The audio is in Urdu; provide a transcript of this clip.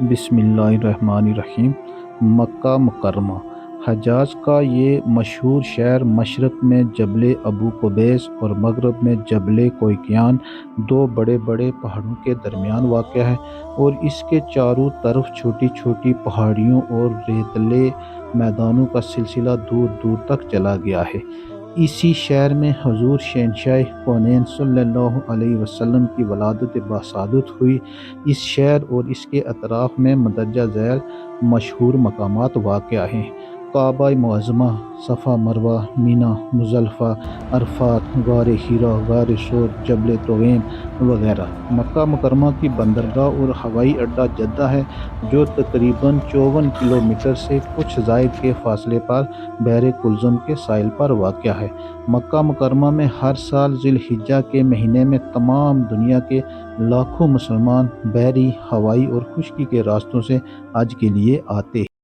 بسم اللہ الرحمن الرحیم۔ مکہ مکرمہ حجاز کا یہ مشہور شہر مشرق میں جبل ابو قبیس اور مغرب میں جبل کویکیان دو بڑے بڑے پہاڑوں کے درمیان واقع ہے، اور اس کے چاروں طرف چھوٹی چھوٹی پہاڑیوں اور ریتلے میدانوں کا سلسلہ دور دور تک چلا گیا ہے۔ اسی شہر میں حضور شہنشاہ کونین صلی اللہ علیہ وسلم کی ولادت باسعادت ہوئی۔ اس شہر اور اس کے اطراف میں مندرجہ ذیل مشہور مقامات واقع ہیں: کعبہ معظمہ، صفا مروہ، مینا، مزدلفہ، عرفات، غار حرا، غار ثور، جبل طویل وغیرہ۔ مکہ مکرمہ کی بندرگاہ اور ہوائی اڈہ جدہ ہے، جو تقریباً 54 کلومیٹر سے کچھ زائد کے فاصلے پر بحر کلزم کے ساحل پر واقع ہے۔ مکہ مکرمہ میں ہر سال ذی الحجہ کے مہینے میں تمام دنیا کے لاکھوں مسلمان بحری، ہوائی اور خشکی کے راستوں سے حج کے لیے آتے ہیں۔